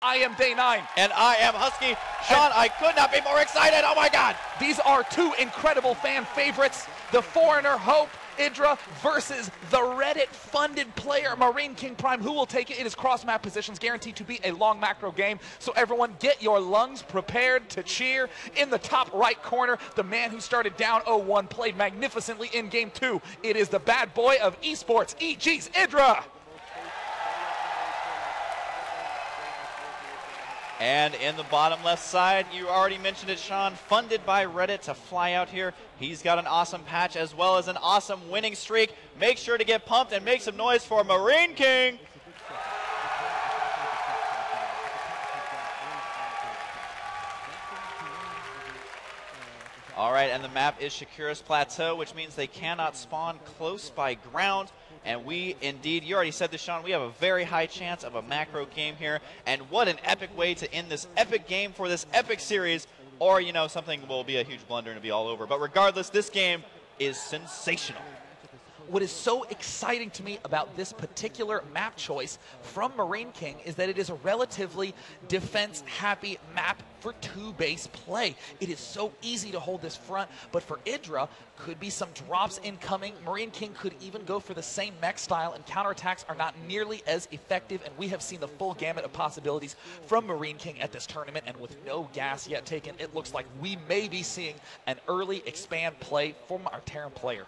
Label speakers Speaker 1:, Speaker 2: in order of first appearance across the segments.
Speaker 1: I am Day 9.
Speaker 2: And I am Husky. Sean, I could not be more excited. Oh my God.
Speaker 1: These are two incredible fan favorites. The foreigner Hope EGIdrA versus the Reddit-funded player MarineKingPrime. Who will take it? It is cross-map positions, guaranteed to be a long macro game. So everyone, get your lungs prepared to cheer. In the top right corner, the man who started down 0-1 played magnificently in Game 2. It is the bad boy of esports, EGIdrA.
Speaker 2: And in the bottom left side, you already mentioned it, Sean, funded by Reddit to fly out here. He's got an awesome patch as well as an awesome winning streak. Make sure to get pumped and make some noise for Marine King. All right, and the map is Shakira's Plateau, which means they cannot spawn close by ground. And we indeed, you already said this, Sean, we have a very high chance of a macro game here. And what an epic way to end this epic game for this epic series. Or, you know, something will be a huge blunder and it'll be all over. But regardless, this game is sensational.
Speaker 1: What is so exciting to me about this particular map choice from Marine King is that it is a relatively defense-happy map for two-base play. It is so easy to hold this front, but for EGIdrA, could be some drops incoming. Marine King could even go for the same mech style, and counterattacks are not nearly as effective, and we have seen the full gamut of possibilities from Marine King at this tournament, and with no gas yet taken, it looks like we may be seeing an early expand play from our Terran player.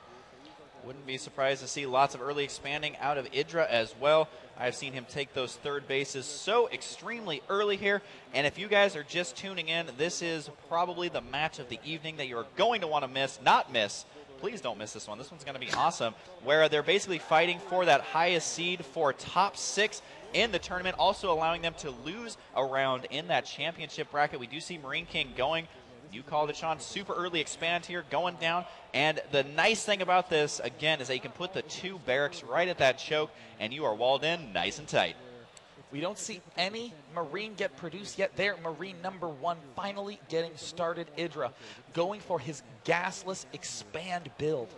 Speaker 2: Wouldn't be surprised to see lots of early expanding out of EGIdrA as well. I've seen him take those third bases so extremely early here. And if you guys are just tuning in, this is probably the match of the evening that you're going to want to not miss. Please don't miss this one. This one's going to be awesome, where they're basically fighting for that highest seed for top 6 in the tournament, also allowing them to lose a round in that championship bracket. We do see Marine King going, you called it, Sean, super early expand here, going down. And the nice thing about this, again, is that you can put the 2 barracks right at that choke, and you are walled in nice and tight.
Speaker 1: We don't see any Marine get produced yet there. Marine number 1 finally getting started. EGIdrA going for his gasless expand build.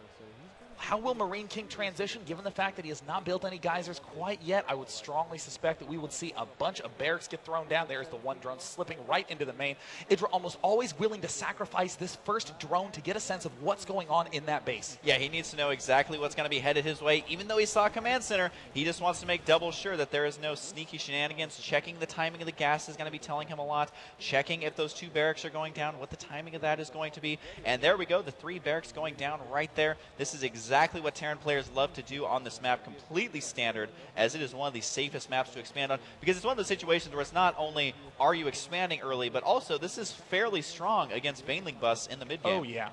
Speaker 1: How will Marine King transition, given the fact that he has not built any geysers quite yet? I would strongly suspect that we would see a bunch of barracks get thrown down. There's the one drone slipping right into the main. EGIdrA almost always willing to sacrifice this first drone to get a sense of what's going on in that base.
Speaker 2: Yeah, he needs to know exactly what's going to be headed his way. Even though he saw Command Center, he just wants to make double sure that there is no sneaky shenanigans. Checking the timing of the gas is going to be telling him a lot. Checking if those 2 barracks are going down, what the timing of that is going to be. And there we go, the 3 barracks going down right there. This is exactly what Terran players love to do on this map, completely standard, as it is one of the safest maps to expand on, because it's one of those situations where it's not only are you expanding early, but also this is fairly strong against Baneling busts in the mid game.
Speaker 1: Oh yeah.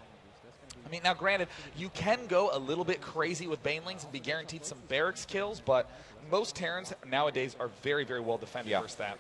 Speaker 1: I mean, now granted, you can go a little bit crazy with Banelings and be guaranteed some barracks kills, but most Terrans nowadays are very, very well defended versus that.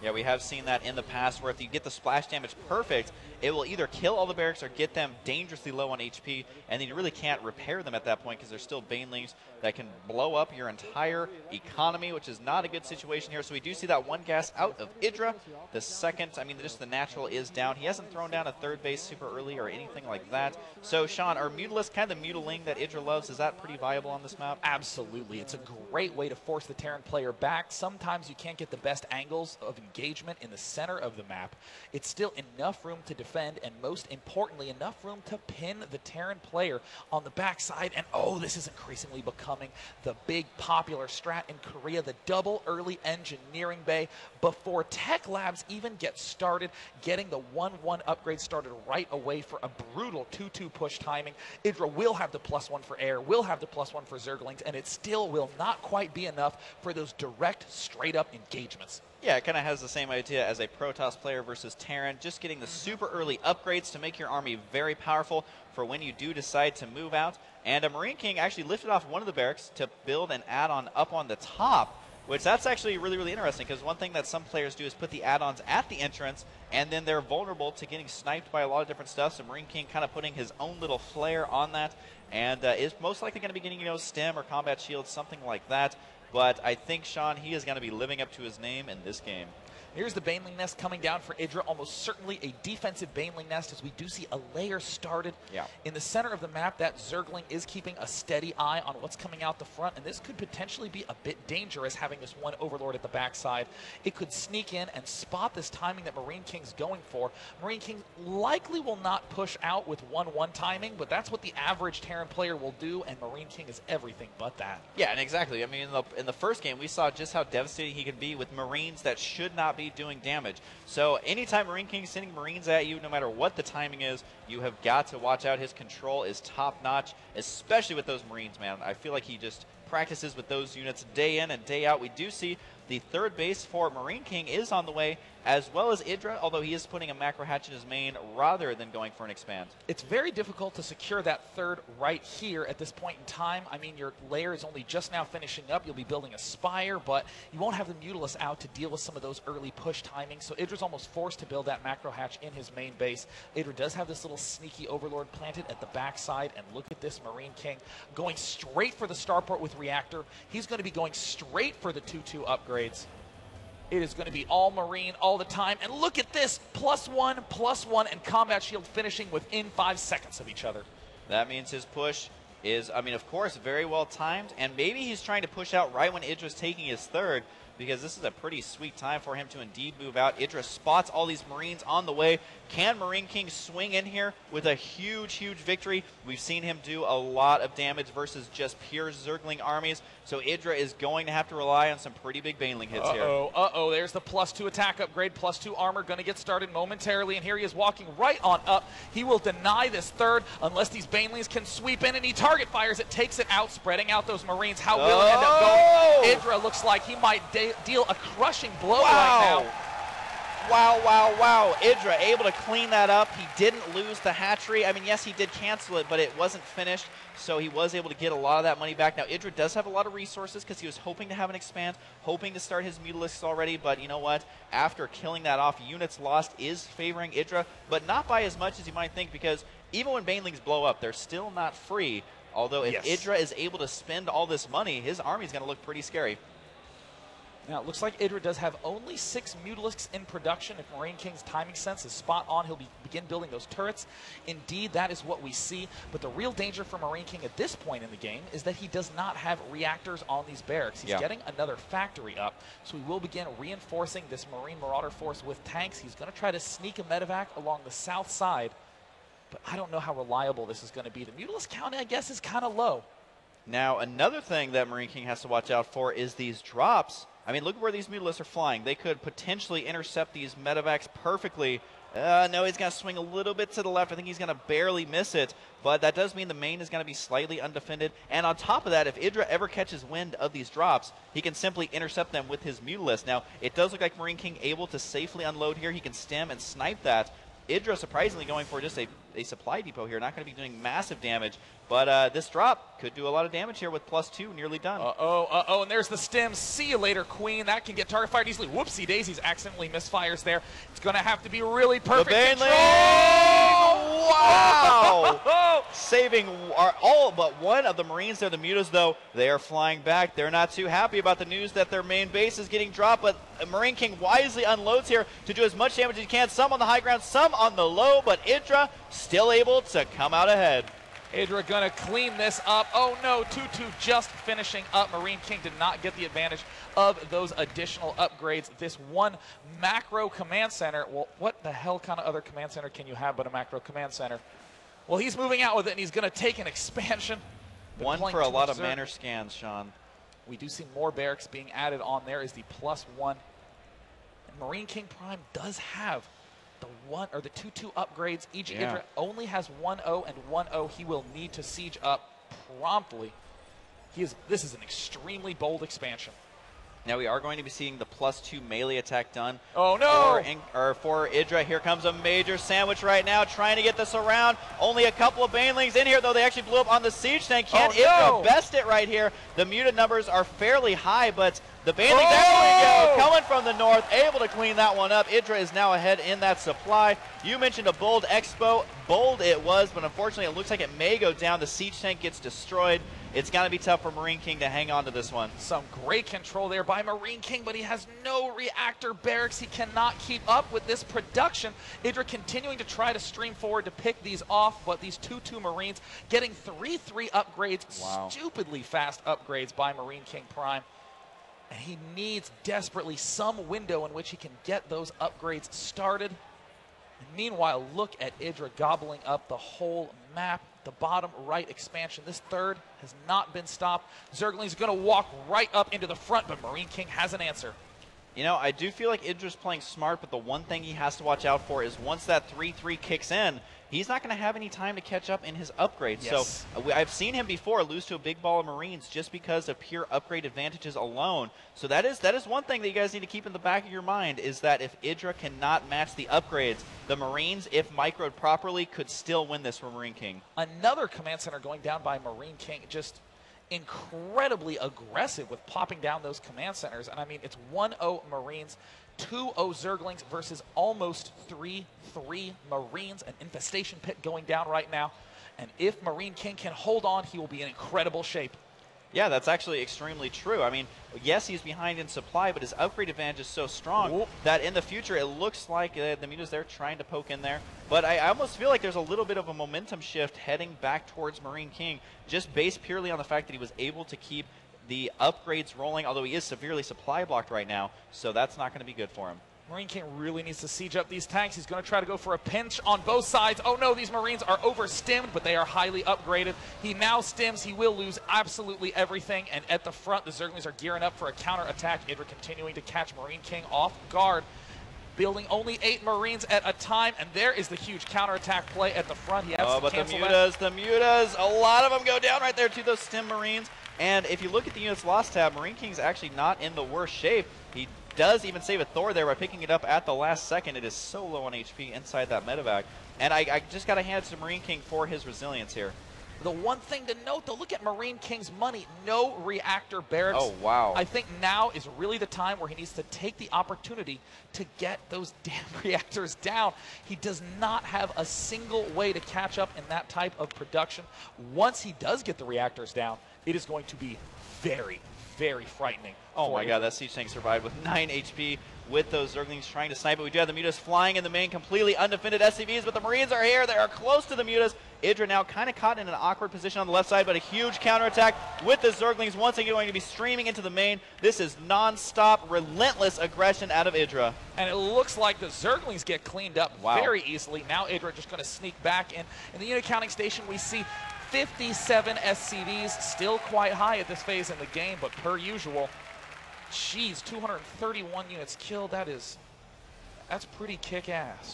Speaker 2: Yeah, we have seen that in the past, where if you get the splash damage perfect, it will either kill all the barracks or get them dangerously low on HP, and then you really can't repair them at that point because they're still Banelings that can blow up your entire economy, which is not a good situation here. So we do see that 1 gas out of EGIdrA. The second, I mean, just the natural is down. He hasn't thrown down a third base super early or anything like that. So, Sean, are Mutalisk, kind of the Mutaling that EGIdrA loves, is that pretty viable on this map?
Speaker 1: Absolutely. It's a great way to force the Terran player back. Sometimes you can't get the best angles of engagement in the center of the map. It's still enough room to defend, and most importantly, enough room to pin the Terran player on the backside. And oh, this is increasingly becoming the big popular strat in Korea, the double early engineering bay before tech labs even get started, getting the 1-1 upgrade started right away for a brutal 2-2 push timing. EGIdrA will have the +1 for air, will have the +1 for Zerglings, and it still will not quite be enough for those direct, straight-up engagements.
Speaker 2: Yeah, it kind of has the same idea as a Protoss player versus Terran, just getting the super early upgrades to make your army very powerful for when you do decide to move out. And a Marine King actually lifted off one of the barracks to build an add-on up on the top, which that's actually really, really interesting, because one thing that some players do is put the add-ons at the entrance, and then they're vulnerable to getting sniped by a lot of different stuff. So Marine King kind of putting his own little flair on that, and is most likely going to be getting, you know, stem or combat shields, something like that. But I think, Sean, he is going to be living up to his name in this game.
Speaker 1: Here's the Baneling Nest coming down for EGIdrA, almost certainly a defensive Baneling Nest as we do see a layer started. In the center of the map, that Zergling is keeping a steady eye on what's coming out the front, and this could potentially be a bit dangerous having this one Overlord at the backside. It could sneak in and spot this timing that Marine King's going for. Marine King likely will not push out with 1-1 timing, but that's what the average Terran player will do, and Marine King is everything but that.
Speaker 2: Yeah, and exactly. I mean, in the first game, we saw just how devastating he can be with Marines that should not be doing damage. So anytime Marine King is sending Marines at you, no matter what the timing is, you have got to watch out. His control is top-notch, especially with those Marines, man. I feel like he just practices with those units day in and day out. We do see the third base for Marine King is on the way, as well as EGIdrA, although he is putting a macro hatch in his main rather than going for an expand.
Speaker 1: It's very difficult to secure that third right here at this point in time. I mean, your layer is only just now finishing up. You'll be building a Spire, but you won't have the Mutalisk out to deal with some of those early push timings. So EGIdRA's almost forced to build that macro hatch in his main base. EGIdRA does have this little sneaky Overlord planted at the backside, and look at this Marine King going straight for the starport with Reactor. He's going to be going straight for the 2-2 upgrades. It is going to be all Marine all the time. And look at this, +1, and Combat Shield finishing within 5 seconds of each other.
Speaker 2: That means his push is, I mean, of course, very well timed. And maybe he's trying to push out right when EGIdRA's taking his third, because this is a pretty sweet time for him to indeed move out. EGIdRA spots all these Marines on the way. Can Marine King swing in here with a huge, huge victory? We've seen him do a lot of damage versus just pure Zergling armies. So EGIdRA is going to have to rely on some pretty big Baneling hits here.
Speaker 1: There's the +2 attack upgrade, +2 armor, going to get started momentarily. And here he is walking right on up. He will deny this third unless these Banelings can sweep in, and he target fires it, takes it out, spreading out those Marines. How will it end up going? EGIdRA looks like he might deal a crushing blow right now.
Speaker 2: Wow. EGIdRA able to clean that up. He didn't lose the hatchery. I mean, yes, he did cancel it, but it wasn't finished, so he was able to get a lot of that money back. Now, EGIdRA does have a lot of resources because he was hoping to have an expand, hoping to start his Mutalisks already, but you know what? After killing that off, units lost is favoring EGIdRA, but not by as much as you might think, because even when Banelings blow up, they're still not free. Although if EGIdRA is able to spend all this money, his army's going to look pretty scary.
Speaker 1: Now, it looks like EGIdRA does have only 6 Mutalisks in production. If Marine King's timing sense is spot on, he'll begin building those turrets. Indeed, that is what we see. But the real danger for Marine King at this point in the game is that he does not have reactors on these barracks. He's getting another factory up, so he will begin reinforcing this Marine Marauder force with tanks. He's going to try to sneak a medevac along the south side, but I don't know how reliable this is going to be. The Mutalisk count, I guess, is kind of low.
Speaker 2: Now, another thing that Marine King has to watch out for is these drops. I mean, look where these Mutalisks are flying. They could potentially intercept these medevacs perfectly. No, he's going to swing a little bit to the left. I think he's going to barely miss it. But that does mean the main is going to be slightly undefended. And on top of that, if EGIdRA ever catches wind of these drops, he can simply intercept them with his Mutalisk. Now, it does look like Marine King able to safely unload here. He can stem and snipe that. EGIdRA surprisingly going for just a supply depot here. Not going to be doing massive damage. But this drop could do a lot of damage here with +2 nearly done.
Speaker 1: And there's the stem. See you later, Queen. That can get target fired easily. Whoopsie daisies, accidentally misfires there. It's going to have to be really perfect control.
Speaker 2: Wow! Saving all but one of the Marines there. The Mutas, though, they are flying back. They're not too happy about the news that their main base is getting dropped, but Marine King wisely unloads here to do as much damage as he can. Some on the high ground, some on the low, but EGIdRA still able to come out ahead.
Speaker 1: EGIdRA going to clean this up. Oh no, 2-2 just finishing up. Marine King did not get the advantage of those additional upgrades. This one macro command center, well, what the hell kind of other command center can you have but a macro command center? Well, he's moving out with it, and he's going to take an expansion.
Speaker 2: One for a lot of manor scans, Sean.
Speaker 1: We do see more barracks being added on. There is the +1. And MarineKingPrime does have the 2-2 upgrades. EGIdrA only has 1-0 and 1-0. He will need to siege up promptly. This is an extremely bold expansion.
Speaker 2: Now we are going to be seeing the +2 melee attack done.
Speaker 1: Oh no!
Speaker 2: For EGIdRA. Here comes a major sandwich right now, trying to get this around. Only a couple of Banelings in here, though they actually blew up on the siege tank. Can't EGIdRA best it right here? The muted numbers are fairly high, but The Baneling, there we go, coming from the north, able to clean that one up. EGIdrA is now ahead in that supply. You mentioned a bold expo. Bold it was, but unfortunately it looks like it may go down. The siege tank gets destroyed. It's going to be tough for Marine King to hang on to this one.
Speaker 1: Some great control there by Marine King, but he has no reactor barracks. He cannot keep up with this production. EGIdrA continuing to try to stream forward to pick these off, but these 2-2 Marines getting 3-3 upgrades. Wow. Stupidly fast upgrades by MarineKingPrime. And he needs desperately some window in which he can get those upgrades started. And meanwhile, look at EGIdrA gobbling up the whole map. The bottom right expansion, this third has not been stopped. Zergling's going to walk right up into the front, but Marine King has an answer.
Speaker 2: You know, I do feel like EGIdra's playing smart, but the one thing he has to watch out for is once that 3-3 kicks in, he's not going to have any time to catch up in his upgrades. Yes. So I've seen him before lose to a big ball of Marines just because of pure upgrade advantages alone. So that is one thing that you guys need to keep in the back of your mind, is that if EGIdRA cannot match the upgrades, the Marines, if microed properly, could still win this for Marine King.
Speaker 1: Another command center going down by Marine King, just incredibly aggressive with popping down those command centers. And I mean, it's 1-0 Marines, 2-0 Zerglings versus almost 3-3 Marines. An infestation pit going down right now. And if Marine King can hold on, he will be in incredible shape.
Speaker 2: Yeah, that's actually extremely true. I mean, yes, he's behind in supply, but his upgrade advantage is so strong that in the future it looks like the Mutas there trying to poke in there. But I almost feel like there's a little bit of a momentum shift heading back towards Marine King, just based purely on the fact that he was able to keep the upgrades rolling, although he is severely supply blocked right now, so that's not going to be good for him.
Speaker 1: Marine King really needs to siege up these tanks. He's going to try to go for a pinch on both sides. Oh no, these Marines are over-stimmed, but they are highly upgraded. He now stims. He will lose absolutely everything. And at the front, the Zerglings are gearing up for a counterattack. EGIdRA continuing to catch Marine King off guard, building only 8 Marines at a time. And there is the huge counterattack play at the front. He has to
Speaker 2: but the Mutas, a lot of them go down right there to those stim Marines. And if you look at the units lost tab, Marine King's actually not in the worst shape. He does even save a Thor there by picking it up at the last second. It is so low on HP inside that medevac. And I just got to hand it to Marine King for his resilience here.
Speaker 1: The one thing to note, though, look at Marine King's money. No reactor barracks.
Speaker 2: Oh, wow.
Speaker 1: I think now is really the time where he needs to take the opportunity to get those damn reactors down. He does not have a single way to catch up in that type of production. Once he does get the reactors down, it is going to be very, very frightening.
Speaker 2: Oh my god, that siege tank survived with 9 HP with those Zerglings trying to snipe it. We do have the Mutas flying in the main, completely undefended SCVs, but the Marines are here. They are close to the Mutas. EGIdRA now kind of caught in an awkward position on the left side, but a huge counterattack with the Zerglings once again going to be streaming into the main. This is non-stop, relentless aggression out of EGIdRA.
Speaker 1: And it looks like the Zerglings get cleaned up very easily. Now EGIdRA just going to sneak back in. In the unit counting station, we see 57 SCVs, still quite high at this phase in the game, but per usual, geez, 231 units killed. That's pretty kick-ass.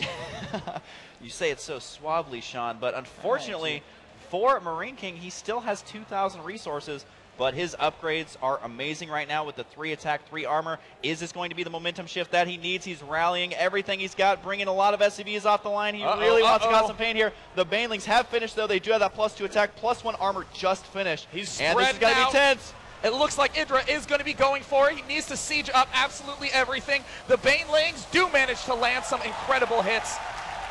Speaker 2: You say it so suavely, Sean, but unfortunately for Marine King, he still has 2,000 resources, but his upgrades are amazing right now with the 3 attack, 3 armor. Is this going to be the momentum shift that he needs? He's rallying everything he's got, bringing a lot of SCVs off the line. He really wants to cause some pain here. The Banelings have finished, though. They do have that +2 attack, +1 armor just finished.
Speaker 1: And this is
Speaker 2: going to be tense.
Speaker 1: It looks like EGIdRA is going to be going for it. He needs to siege up absolutely everything. The Banelings do manage to land some incredible hits.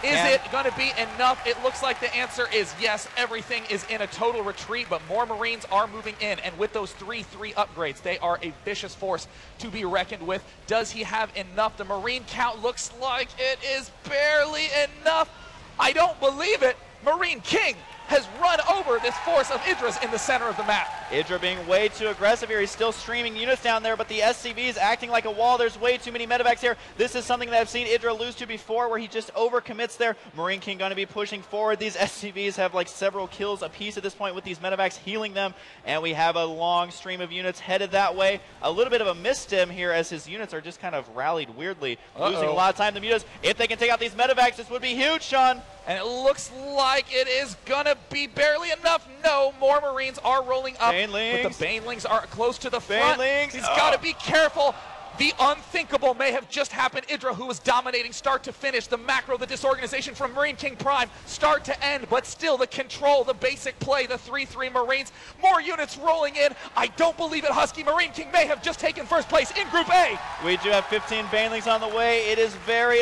Speaker 1: Is it going to be enough? It looks like the answer is yes. Everything is in a total retreat, but more Marines are moving in. And with those 3-3 upgrades, they are a vicious force to be reckoned with. Does he have enough? The Marine count looks like it is barely enough. I don't believe it. Marine King has run over this force of EGIdRA's in the center of the map.
Speaker 2: EGIdRA being way too aggressive here. He's still streaming units down there, but the SCV is acting like a wall. There's way too many medevacs here. This is something that I've seen EGIdRA lose to before, where he just overcommits there. Marine King going to be pushing forward. These SCVs have like several kills apiece at this point with these medevacs healing them, and we have a long stream of units headed that way. A little bit of a misstim here as his units are just kind of rallied weirdly, losing a lot of time. The Mutas, if they can take out these medevacs, this would be huge, Sean.
Speaker 1: And it looks like it is going to be barely enough. No, more Marines are rolling up.
Speaker 2: Banelings.
Speaker 1: But the Banelings are close to the front.
Speaker 2: Banelings.
Speaker 1: He's got to be careful. The unthinkable may have just happened. EGIdrA, who was dominating start to finish, the macro, the disorganization from MarineKingPrime, start to end, but still the control, the basic play, the 3-3 Marines, more units rolling in. I don't believe it, Husky. Marine King may have just taken first place in Group A.
Speaker 2: We do have 15 banelings on the way. It is very,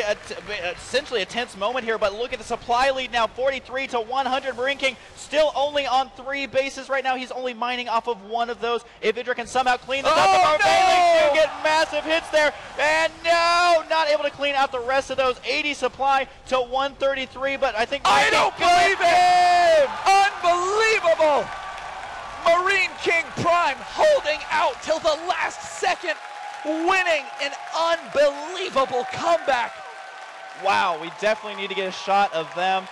Speaker 2: essentially a tense moment here, but look at the supply lead now, 43 to 100. Marine King still only on 3 bases right now. He's only mining off of 1 of those. If EGIdrA can somehow clean this up, our banelings do get massive hits there, and no, not able to clean out the rest of those. 80 supply to 133, but I think
Speaker 1: I don't believe it! Unbelievable! MarineKingPrime holding out till the last second, winning an unbelievable comeback.
Speaker 2: Wow, we definitely need to get a shot of them.